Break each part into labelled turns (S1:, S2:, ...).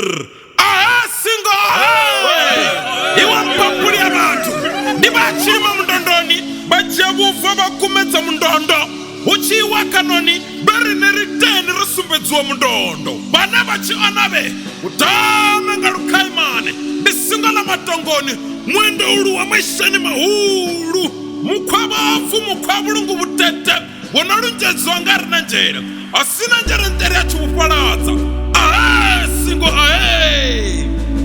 S1: Singo iwa mpapuli abantu ndibachima mundondoni bajabuva bakumetsa mundondo uchiwa kanoni bari neriteni rusumbedzwa mundondo bana bachi anabe utama ngalukaimane ndisingo la matongoni mwendo ulu wa maishani mahulu mukwabafu mukwabulungu butete bonalunjezwa ngarina njera asina njera ndere yachubupalatsa singo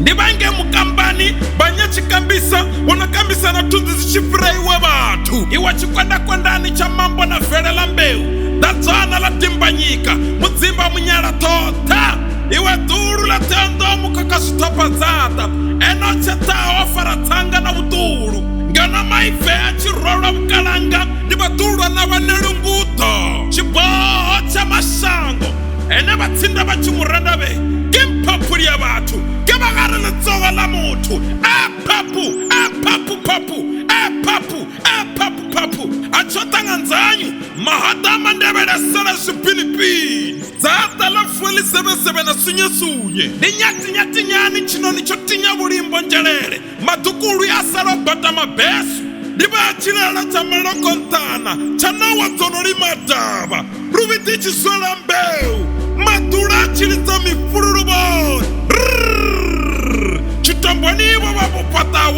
S1: ndibange mukambani banyachikambisa wanakambisa na tunzi zichifurahiwa batu iwa chikwanda-kwandani cha mambo na fere la mbeu dadzana la timbanyika mudzimba munyala tota iwe duru la tendo mukakasutapazata enochetawa faratsanga na uduru ngana maife ya chirola bukalanga ndibadurwa na vanelunguto chiboho cha mashango ene batsinda bachimuranda be kimpapuli ya batu kebagara letsoga la motho papu achotanga nzanyu mahadama ndebele sala swipilipili zata la fueli sebesebe na sunye ni nyati nyani chinoni chotinya bulimbo njelele madukulu ya salo bata mabesu ndiba chilala cha malokontana chanawa zonoli madaba rubiti chiswela mbeu madula chiliza mifurulubo chitambwaniwa wapopata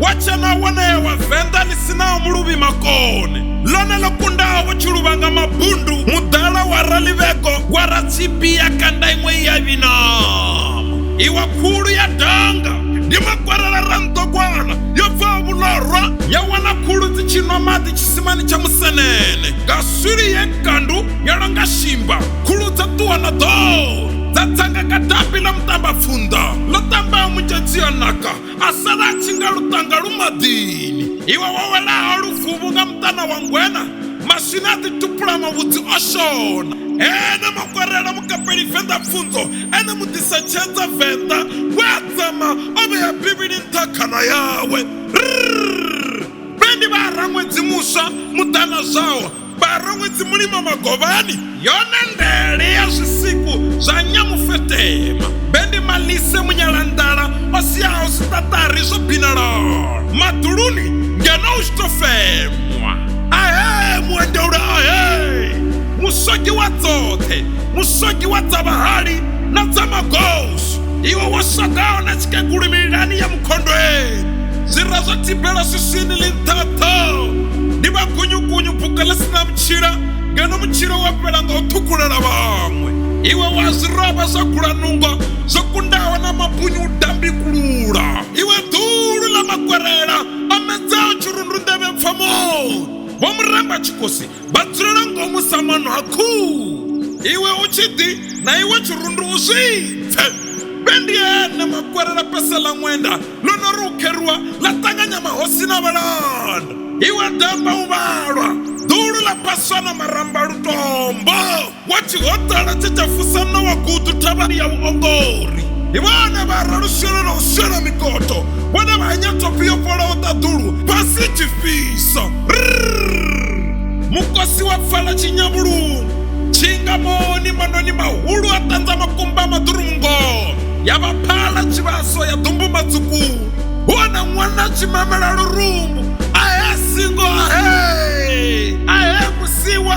S1: wachena wanewa venda nisina mulubi makone lone lokunda wachulubanga mabundu mudala waraliveko warachipia kanda imwe ya vinama iwa kulu ya danga ndimakwarala rantokwana yavavulorwa yawana kulu zichinwa mati chisimani cha musenene gasuri yekandu yalanga shimba kulu zatuwa na doro zatsanga kadapi la mtamba funda lotamba munjenzia naka asala chinga lutanga lumadini iwa wawela alufubuga mtana wangwena masinati tupula mawuzi oshona ene makwarela mukapeli venda funzo ene mutisachenza venda wadzama ome ya bibili ntakana yawe bendi barangwe zimusha mutana zawa barangwe zimulima magovani yona ndele ya zisiku za nyamufetema bendi malise munyalandala osiao sitatari zo binara matuluni ngena ustofemwa mwendeura musogi watsote musogi watsabahali na tsamagosu iwo wasagao na chikekulimilani ya mkondwe zirazo tibela sisini lintato ndiba kunyukunyu pukalesina mchira ngeno mchira wapelanga utukulela bamwe iwe waziroba zokula nungo zokundawa na mapunyu udambi kulula iwe dulu la makwerela amenzao churundu ndebe mfamoni wamuramba chikosi batsirela ngomu samano haku iwe uchidi na iwe churundu uzithe bendi ene makwerela pesela mwenda lonorukerwa latanganya mahosi na balanda iwe damba ubalwa dulu la paswana maramba lutombo wachihotala chachafusana wakutu tabari ya uongori iwana baralushelo na ushela mikoto wana banyatopio pola otadulu pasi chifisa mukosi wa fala chinyabulu chinga moni manoni mahulu atanza makumba madurungo yabapala chibaso ya dumbu matsuku wana mwana chimamela lurumbu singo musiwa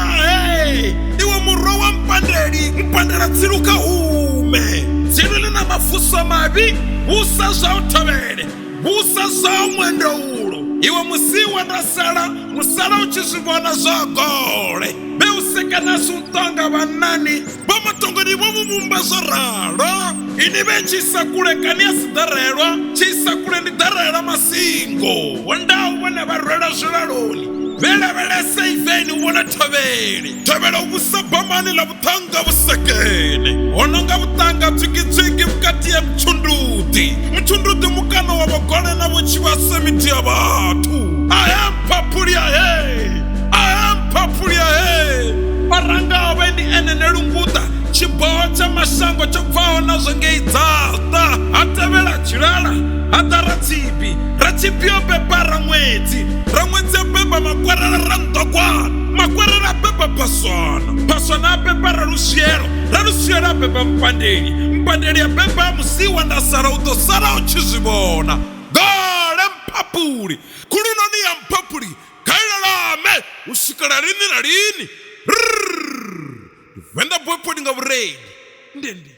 S1: iwe murowa mpandela tsiluka hume tsilule na mafuso mabi busa za utobele busa za mwendo ulo iwe musiwa ndasala musala uchizibona zogole beuseka nasuntonga banani bamatongoni bobubumba zoralo inibe chisakule kani asidarelwa chisakule ndidarela masingo wanda ubone barwela zilaloni vele seiveni ubona tobele ubusabamani la butanga busekene onanga butanga tswiki bukati ya mchunduti mukano wa bagole na buchi basemiti abatu I am papulia baranga bendi ene nerunguta chiboho cha mashango cho bvaho nazwo ngei dzaṱa ha tevhela tshilala ha ḓa ratsipi yo beba raṅwedzi yo beba makwarela ra nḓokwana makwarela a beba phaswana a beba raluswielo a beba mpandeli a beba musiwa nda sala u ḓo sala u tshi zwi vhona gole mphaphuli khulunoni ya mphaphuli kailalame u swikela lini na lini Venḓa boypod nga vhureili.